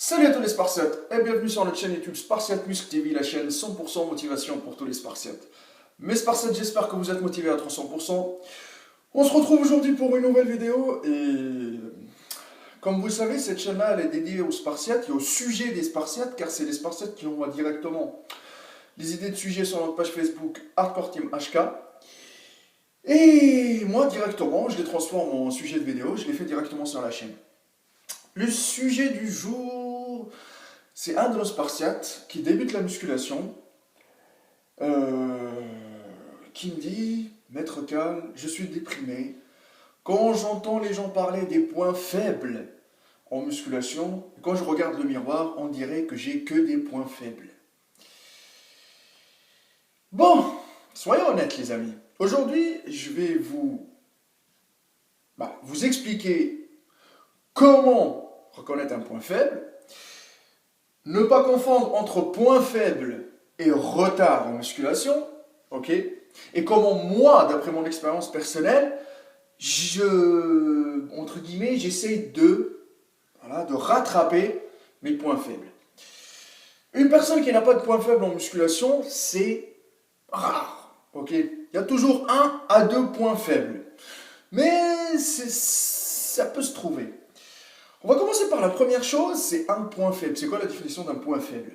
Salut à tous les Spartiates et bienvenue sur notre chaîne YouTube Spartiate Muscle TV, la chaîne 100% motivation pour tous les Spartiates. Mes Spartiates, j'espère que vous êtes motivés à 300%. On se retrouve aujourd'hui pour une nouvelle vidéo et comme vous le savez, cette chaîne-là elle est dédiée aux Spartiates et au sujet des Spartiates car c'est les Spartiates qui envoient directement les idées de sujets sur notre page Facebook Hardcore Team HK. Et moi directement, je les transforme en sujet de vidéo, je les fais directement sur la chaîne. Le sujet du jour, c'est un de nos Spartiates qui débute la musculation, qui me dit « Maître Cal, je suis déprimé. Quand j'entends les gens parler des points faibles en musculation, quand je regarde le miroir, on dirait que j'ai que des points faibles. » Bon, soyons honnêtes les amis. Aujourd'hui, je vais vous expliquer comment reconnaître un point faible, ne pas confondre entre point faible et retard en musculation, ok? Et comment moi, d'après mon expérience personnelle, entre guillemets, j'essaie de rattraper mes points faibles. Une personne qui n'a pas de point faible en musculation, c'est rare, ok? Il y a toujours 1 à 2 points faibles, mais ça peut se trouver. On va commencer par la première chose, c'est un point faible. C'est quoi la définition d'un point faible?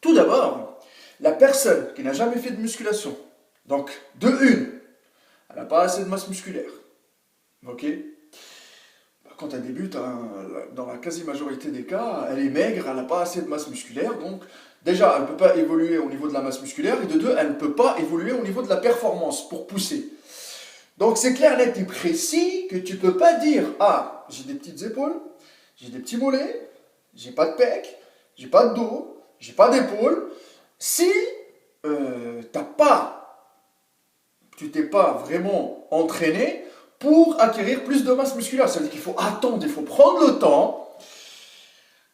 Tout d'abord, la personne qui n'a jamais fait de musculation, donc de une, elle n'a pas assez de masse musculaire. Ok? Quand elle débute, dans la quasi-majorité des cas, elle est maigre, elle n'a pas assez de masse musculaire, donc déjà, elle ne peut pas évoluer au niveau de la masse musculaire, et de deux, elle ne peut pas évoluer au niveau de la performance pour pousser. Donc c'est clair, net et précis que tu ne peux pas dire « Ah, j'ai des petites épaules, j'ai des petits mollets, j'ai pas de pec, j'ai pas de dos, j'ai pas d'épaule. » Si tu t'es pas vraiment entraîné pour acquérir plus de masse musculaire. Ça veut dire qu'il faut attendre, il faut prendre le temps.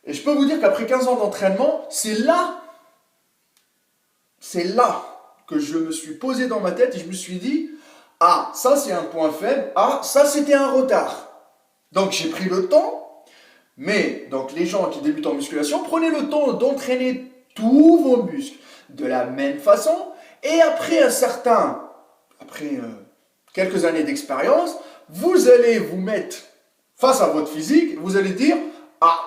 Et je peux vous dire qu'après 15 ans d'entraînement, c'est là que je me suis posé dans ma tête et je me suis dit « Ah, ça c'est un point faible, ah, ça c'était un retard. » Donc j'ai pris le temps, mais donc les gens qui débutent en musculation, prenez le temps d'entraîner tous vos muscles de la même façon et après quelques années d'expérience, vous allez vous mettre face à votre physique, vous allez dire « Ah,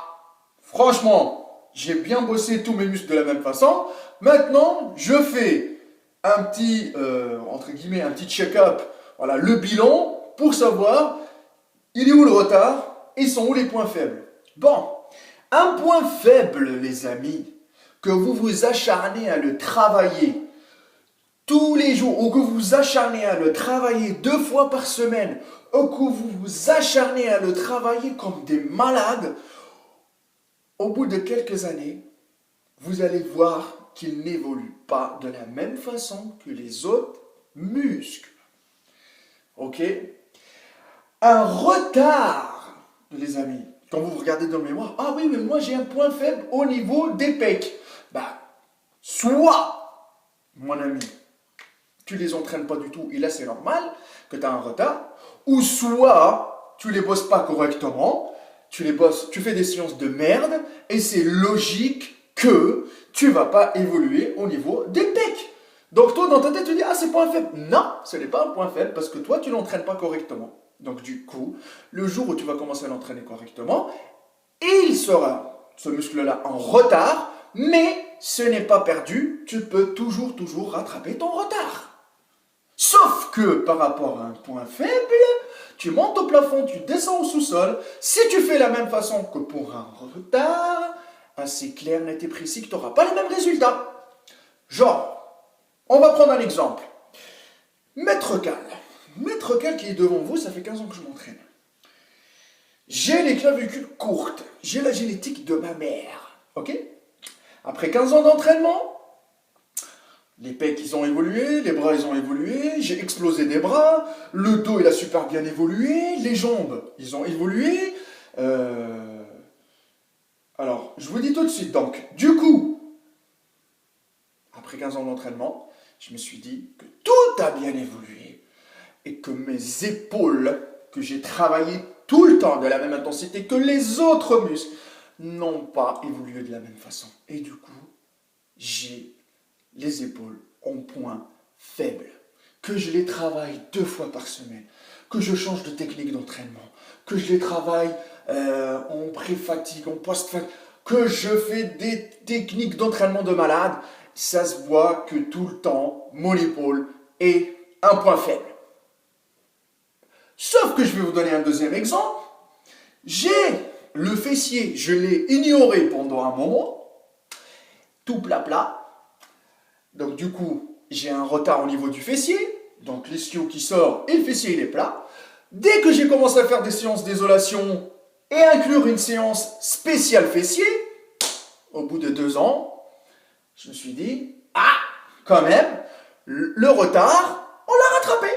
franchement, j'ai bien bossé tous mes muscles de la même façon, maintenant je fais un petit, entre guillemets, un petit check-up, voilà, le bilan pour savoir il est où le retard et sont où les points faibles. » Bon, un point faible, les amis, que vous vous acharnez à le travailler tous les jours, ou que vous vous acharnez à le travailler 2 fois par semaine, ou que vous vous acharnez à le travailler comme des malades, au bout de quelques années, vous allez voir qu'il n'évolue pas de la même façon que les autres muscles. Ok? Un retard, les amis, quand vous regardez dans le mémoire, ah oui, mais moi j'ai un point faible au niveau des pecs. Soit, mon ami, tu les entraînes pas du tout et là c'est normal que tu as un retard, ou soit tu les bosses pas correctement, tu fais des séances de merde et c'est logique que tu vas pas évoluer au niveau des pecs. Donc toi dans ta tête tu dis ah c'est point faible. Non, ce n'est pas un point faible parce que toi tu l'entraînes pas correctement. Donc du coup, le jour où tu vas commencer à l'entraîner correctement, il sera ce muscle-là en retard, mais ce n'est pas perdu, tu peux toujours rattraper ton retard. Sauf que par rapport à un point faible, tu montes au plafond, tu descends au sous-sol. Si tu fais la même façon que pour un retard, assez clair, net et précis, que tu n'auras pas les mêmes résultats. Genre, on va prendre un exemple. Maître Cal qui est devant vous, ça fait 15 ans que je m'entraîne. J'ai les clavicules courtes, j'ai la génétique de ma mère. Ok? Après 15 ans d'entraînement, les pecs, ils ont évolué, les bras, ils ont évolué, j'ai explosé des bras, le dos, il a super bien évolué, les jambes, ils ont évolué. Alors, je vous dis tout de suite, donc, du coup, après 15 ans d'entraînement, je me suis dit que tout a bien évolué et que mes épaules, que j'ai travaillé tout le temps de la même intensité que les autres muscles, n'ont pas évolué de la même façon. Et du coup, j'ai les épaules en point faible. Que je les travaille 2 fois par semaine, que je change de technique d'entraînement, que je les travaille en pré-fatigue, en post-fatigue, que je fais des techniques d'entraînement de malade, ça se voit que tout le temps, mon épaule est un point faible. Sauf que je vais vous donner un deuxième exemple. J'ai le fessier, je l'ai ignoré pendant un moment, tout plat. Donc du coup, j'ai un retard au niveau du fessier, donc l'ischio qui sort et le fessier il est plat. Dès que j'ai commencé à faire des séances d'isolation et inclure une séance spéciale fessier, au bout de 2 ans, je me suis dit, ah, quand même, le retard, on l'a rattrapé.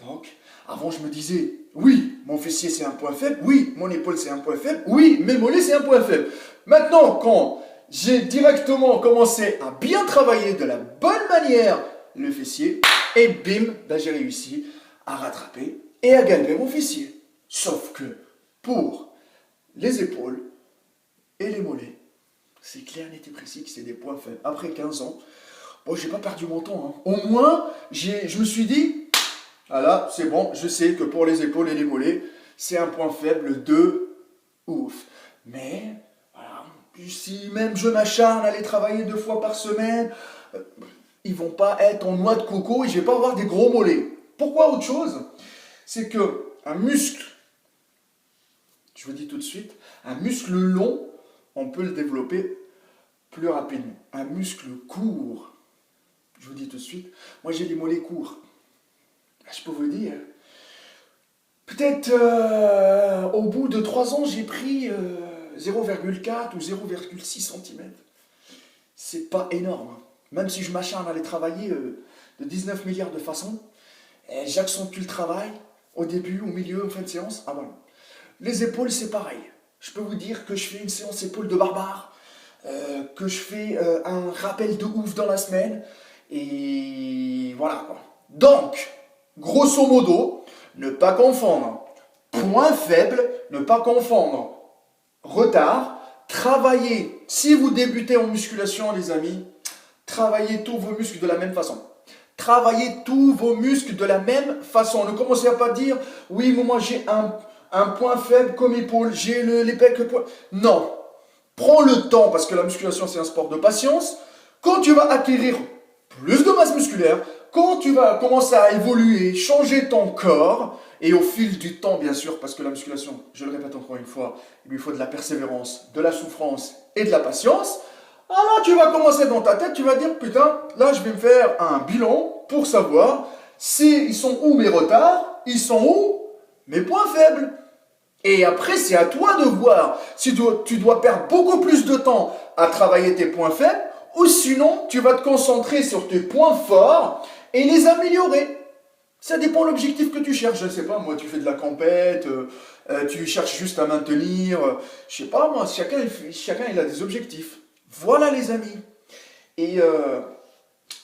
Donc, avant je me disais, oui, mon fessier c'est un point faible, oui, mon épaule c'est un point faible, oui, mes mollets c'est un point faible. Maintenant, quand j'ai directement commencé à bien travailler de la bonne manière le fessier, et bim, j'ai réussi à rattraper et à gagner mon fessier. Sauf que pour les épaules et les mollets, c'est clair, net et précis que c'est des points faibles. Après 15 ans, bon, j'ai pas perdu mon temps. Au moins, je me suis dit, ah là, c'est bon, je sais que pour les épaules et les mollets, c'est un point faible de ouf. Mais, voilà, si même je m'acharne à aller travailler 2 fois par semaine, ils vont pas être en noix de coco et je vais pas avoir des gros mollets. Pourquoi autre chose? C'est que un muscle, je vous dis tout de suite, un muscle long, on peut le développer plus rapidement. Un muscle court, je vous dis tout de suite, moi j'ai des mollets courts. Je peux vous dire, peut-être au bout de 3 ans, j'ai pris 0,4 ou 0,6 cm. C'est pas énorme. Même si je m'acharne à aller travailler de 19 milliards de façons, j'accentue le travail au début, au milieu, en fin de séance. Ah voilà. Les épaules, c'est pareil. Je peux vous dire que je fais une séance épaules de barbare, que je fais un rappel de ouf dans la semaine, et voilà quoi. Donc, grosso modo, ne pas confondre point faible, ne pas confondre retard, travaillez. Si vous débutez en musculation, les amis, travaillez tous vos muscles de la même façon. Travaillez tous vos muscles de la même façon. Ne commencez à pas dire, oui, mais moi j'ai un point faible comme épaule, j'ai les pecs, point. Non. Prends le temps, parce que la musculation c'est un sport de patience. Quand tu vas acquérir plus de masse musculaire, quand tu vas commencer à évoluer, changer ton corps, et au fil du temps, bien sûr, parce que la musculation, je le répète encore une fois, il lui faut de la persévérance, de la souffrance et de la patience. Alors tu vas commencer dans ta tête, tu vas dire, putain, là je vais me faire un bilan pour savoir si ils sont où mes retards, ils sont où mes points faibles. Et après, c'est à toi de voir si tu dois perdre beaucoup plus de temps à travailler tes points faibles, ou sinon, tu vas te concentrer sur tes points forts et les améliorer. Ça dépend de l'objectif que tu cherches. Je ne sais pas, moi, tu fais de la compète, tu cherches juste à maintenir. Je ne sais pas, moi, chacun il a des objectifs. Voilà, les amis. Et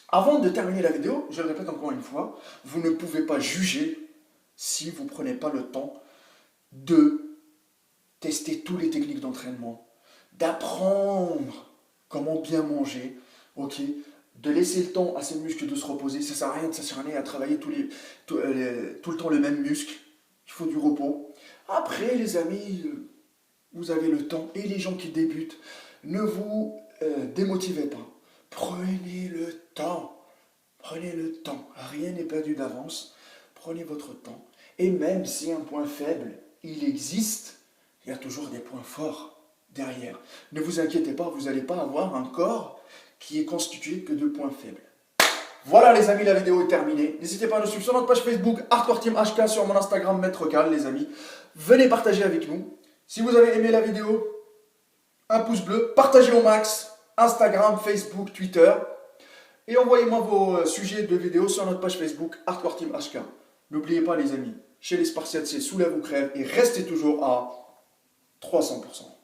avant de terminer la vidéo, je le répète encore une fois, vous ne pouvez pas juger si vous ne prenez pas le temps de tester toutes les techniques d'entraînement, d'apprendre comment bien manger, ok, de laisser le temps à ces muscles de se reposer. Ça ne sert à rien de s'acharner à travailler tout le temps le même muscle. Il faut du repos. Après, les amis, vous avez le temps. Et les gens qui débutent, ne vous démotivez pas. Prenez le temps. Prenez le temps. Rien n'est perdu d'avance. Prenez votre temps. Et même si un point faible, il existe, il y a toujours des points forts derrière. Ne vous inquiétez pas, vous n'allez pas avoir un corps qui est constitué que de points faibles. Voilà les amis, la vidéo est terminée. N'hésitez pas à nous suivre sur notre page Facebook, Hardcore Team HK, sur mon Instagram, Maître Cal, les amis. Venez partager avec nous. Si vous avez aimé la vidéo, un pouce bleu, partagez au max, Instagram, Facebook, Twitter. Et envoyez-moi vos sujets de vidéos sur notre page Facebook, Hardcore Team HK. N'oubliez pas les amis, chez les Spartiates, c'est soulève ou crève et restez toujours à 300%.